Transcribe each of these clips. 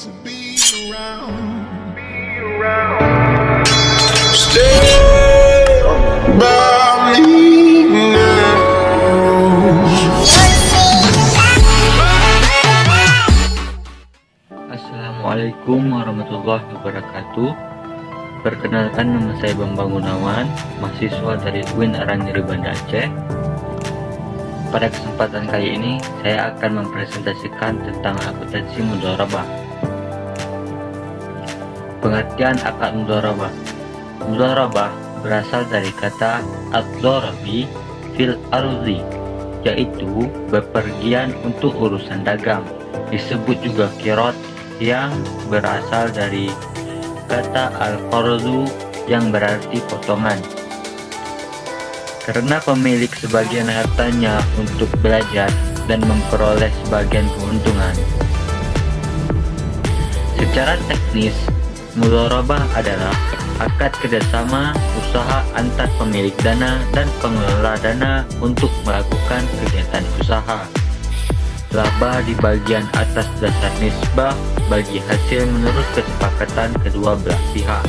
to be around. Stay by me now. Assalamualaikum warahmatullahi wabarakatuh. Perkenalkan, nama saya Bambang Gunawan, mahasiswa dari UIN Aranyeri Banda Aceh. Pada kesempatan kali ini, saya akan mempresentasikan tentang akuntansi mudharabah. Pengertian akad mudharabah. Mudharabah berasal dari kata ad-dharabi fil ardi, yaitu bepergian untuk urusan dagang. Disebut juga qirad, yang berasal dari kata al-qardu yang berarti potongan. Karena pemilik sebagian hartanya untuk belajar dan memperoleh sebagian keuntungan. Secara teknis, mudharabah adalah akad kerjasama usaha antar pemilik dana dan pengelola dana untuk melakukan kegiatan usaha. Laba di bagian atas dasar nisbah bagi hasil menurut kesepakatan kedua belah pihak.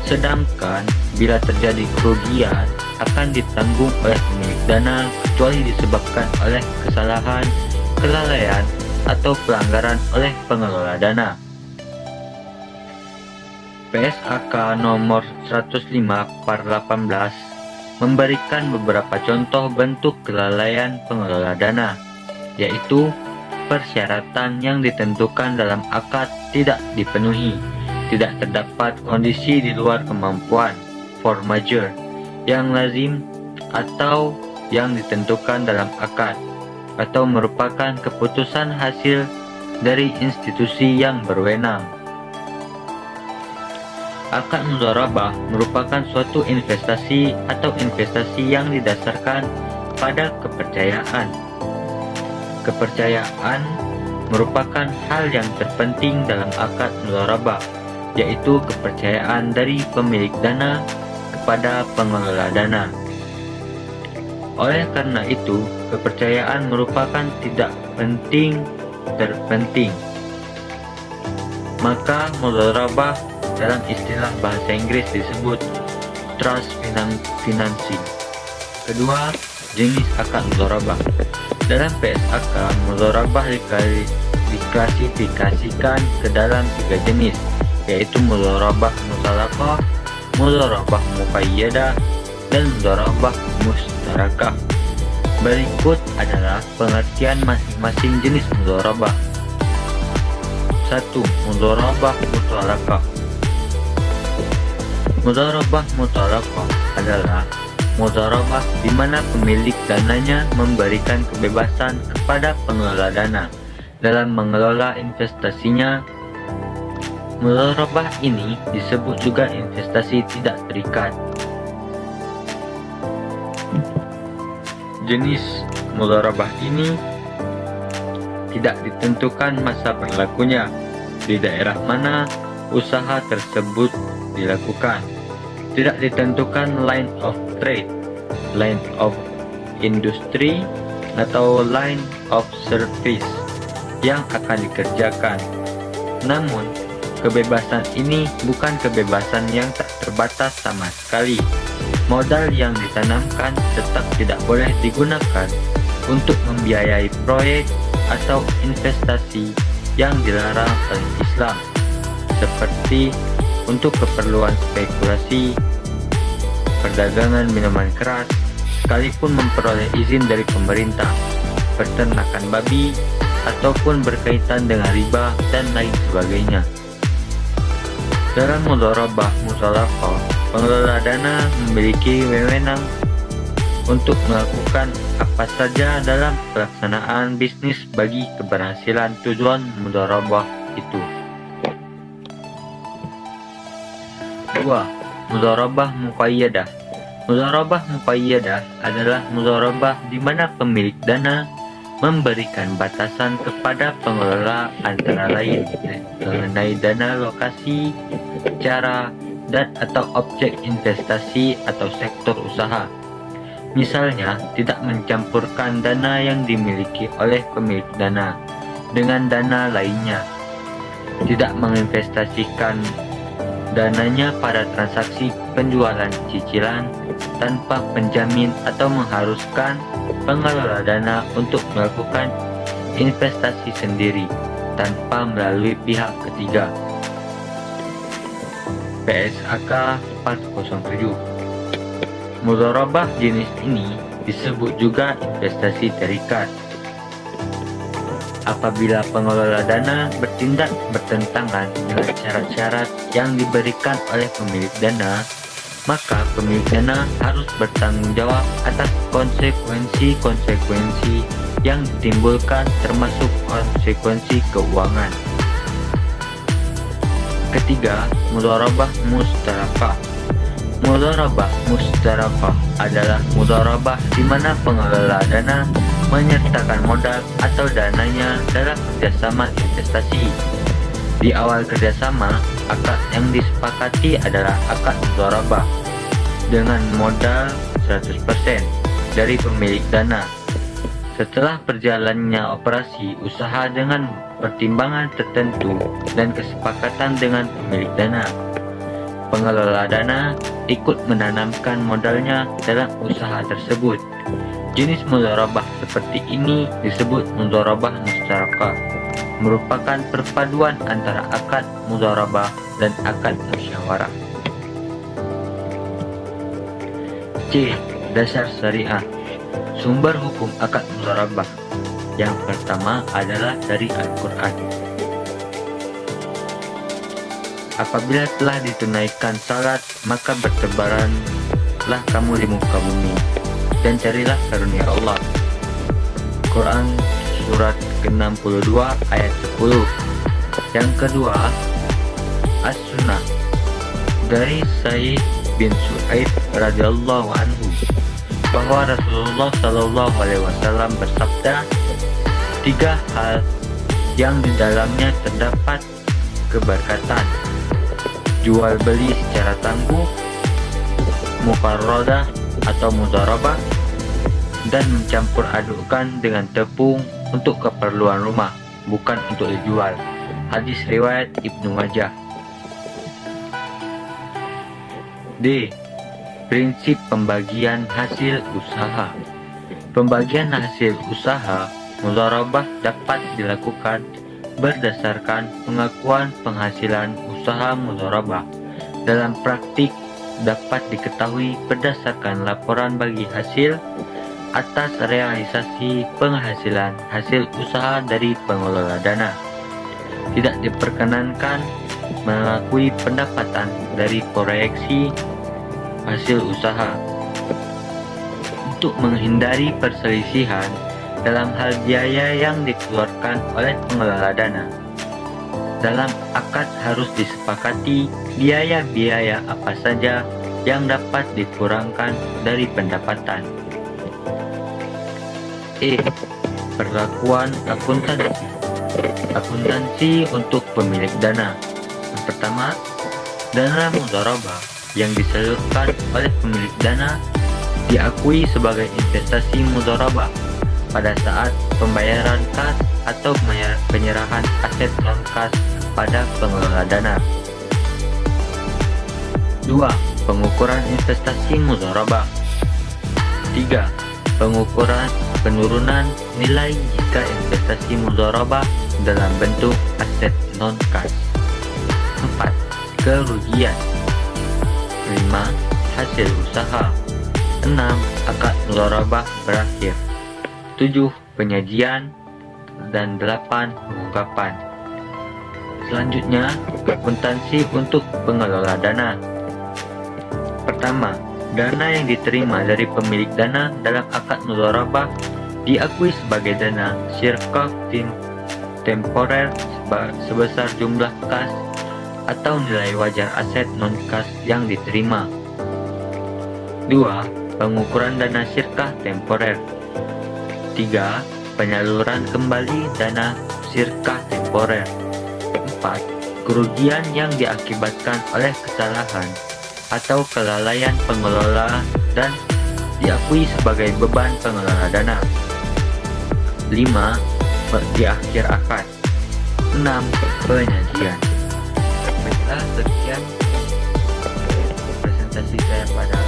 Sedangkan bila terjadi kerugian akan ditanggung oleh pemilik dana kecuali disebabkan oleh kesalahan, kelalaian, atau pelanggaran oleh pengelola dana. PSAK nomor 105/18 memberikan beberapa contoh bentuk kelalaian pengelola dana, yaitu persyaratan yang ditentukan dalam akad tidak dipenuhi, tidak terdapat kondisi di luar kemampuan, force majeure, yang lazim atau yang ditentukan dalam akad, atau merupakan keputusan hasil dari institusi yang berwenang. Akad mudharabah merupakan suatu investasi atau investasi yang didasarkan pada kepercayaan. Kepercayaan merupakan hal yang terpenting dalam akad mudharabah, yaitu kepercayaan dari pemilik dana kepada pengelola dana. Oleh karena itu, kepercayaan merupakan tidak penting terpenting. Maka mudharabah dalam istilah bahasa Inggris disebut trust financing. Kedua, jenis akad mudharabah. Dalam PSAK, mudharabah diklasifikasikan ke dalam 3 jenis, yaitu mudharabah mutalaqah, mudharabah muqayyadah, dan mudharabah mustarakah. Berikut adalah pengertian masing-masing jenis mudharabah. 1. Mudharabah mutalaqah. Mudharabah mutalaqah adalah mudharabah di mana pemilik dananya memberikan kebebasan kepada pengelola dana dalam mengelola investasinya. Mudharabah ini disebut juga investasi tidak terikat. Jenis mudharabah ini tidak ditentukan masa berlakunya, di daerah mana usaha tersebut dilakukan. Tidak ditentukan line of trade, line of industry, atau line of service yang akan dikerjakan. Namun, kebebasan ini bukan kebebasan yang tak terbatas sama sekali. Modal yang ditanamkan tetap tidak boleh digunakan untuk membiayai proyek atau investasi yang dilarang oleh Islam, seperti untuk keperluan spekulasi, perdagangan minuman keras, sekalipun memperoleh izin dari pemerintah, peternakan babi, ataupun berkaitan dengan riba dan lain sebagainya. Dalam mudharabah mutalaqah, pengelola dana memiliki wewenang untuk melakukan apa saja dalam pelaksanaan bisnis bagi keberhasilan tujuan mudharabah itu. 2. Mudharabah muqayyadah. Mudharabah muqayyadah adalah mudharabah di mana pemilik dana memberikan batasan kepada pengelola antara lain mengenai dana, lokasi, cara, dan atau objek investasi atau sektor usaha. Misalnya, tidak mencampurkan dana yang dimiliki oleh pemilik dana dengan dana lainnya. tidak menginvestasikan dananya pada transaksi penjualan cicilan tanpa penjamin atau mengharuskan pengelola dana untuk melakukan investasi sendiri tanpa melalui pihak ketiga. PSAK 407. Mudharabah jenis ini disebut juga investasi terikat. Apabila pengelola dana bertindak bertentangan dengan syarat-syarat yang diberikan oleh pemilik dana, maka pemilik dana harus bertanggung jawab atas konsekuensi-konsekuensi yang ditimbulkan, termasuk konsekuensi keuangan. Ketiga, mudharabah mustarakah. Mudharabah mustarakah adalah mudharabah di mana pengelola dana menyertakan modal atau dananya dalam kerjasama investasi. Di awal kerjasama, akad yang disepakati adalah akad mudharabah dengan modal 100% dari pemilik dana. Setelah berjalannya operasi usaha dengan pertimbangan tertentu dan kesepakatan dengan pemilik dana, pengelola dana ikut menanamkan modalnya dalam usaha tersebut. Jenis mudharabah seperti ini disebut mudharabah mustarakah, merupakan perpaduan antara akad mudharabah dan akad musyawarah. C. Dasar syariah. Sumber hukum akad mudharabah. Yang pertama adalah dari Al-Quran. Apabila telah ditunaikan salat, maka bertebaranlah kamu di muka bumi dan carilah karunia Allah. Quran surat ke-62 ayat 10. Yang kedua, As-Sunnah dari Sa'id bin Su'aib radhiyallahu anhu bahwa Rasulullah Shallallahu alaihi wasallam bersabda, 3 hal yang di dalamnya terdapat keberkatan: jual beli secara tangguh, muqarradah atau mudharabah, dan mencampur adukkan dengan tepung untuk keperluan rumah, bukan untuk dijual. Hadis riwayat Ibnu Majah. D. Prinsip pembagian hasil usaha. Pembagian hasil usaha mudharabah dapat dilakukan berdasarkan pengakuan penghasilan usaha mudharabah. Dalam praktik dapat diketahui berdasarkan laporan bagi hasil atas realisasi penghasilan hasil usaha dari pengelola dana. Tidak diperkenankan mengakui pendapatan dari proyeksi hasil usaha. Untuk menghindari perselisihan dalam hal biaya yang dikeluarkan oleh pengelola dana, dalam akad harus disepakati biaya-biaya apa saja yang dapat dikurangkan dari pendapatan. E. Perlakuan akuntansi. Akuntansi untuk pemilik dana. Yang pertama, dana mudharabah yang disalurkan oleh pemilik dana diakui sebagai investasi mudharabah pada saat pembayaran kas atau penyerahan aset non-kas pada pengelola dana. 2. Pengukuran investasi mudharabah. 3. Pengukuran penurunan nilai jika investasi mudharabah dalam bentuk aset non-kas. 4. Kerugian. 5. Hasil usaha. 6. Akad mudharabah berakhir. 7. Penyajian. Dan 8. Pengungkapan. Selanjutnya, akuntansi untuk pengelola dana. Pertama, dana yang diterima dari pemilik dana dalam akad mudharabah diakui sebagai dana syirkah temporer sebesar jumlah kas atau nilai wajar aset non-kas yang diterima. 2. Pengukuran dana syirkah temporer. 3. Penyaluran kembali dana syirkah temporer. 4. Kerugian yang diakibatkan oleh kesalahan atau kelalaian pengelola dan diakui sebagai beban pengelola dana. 5. Di akhir akad. 6. Penyajian. Baiklah, sekian presentasi saya pada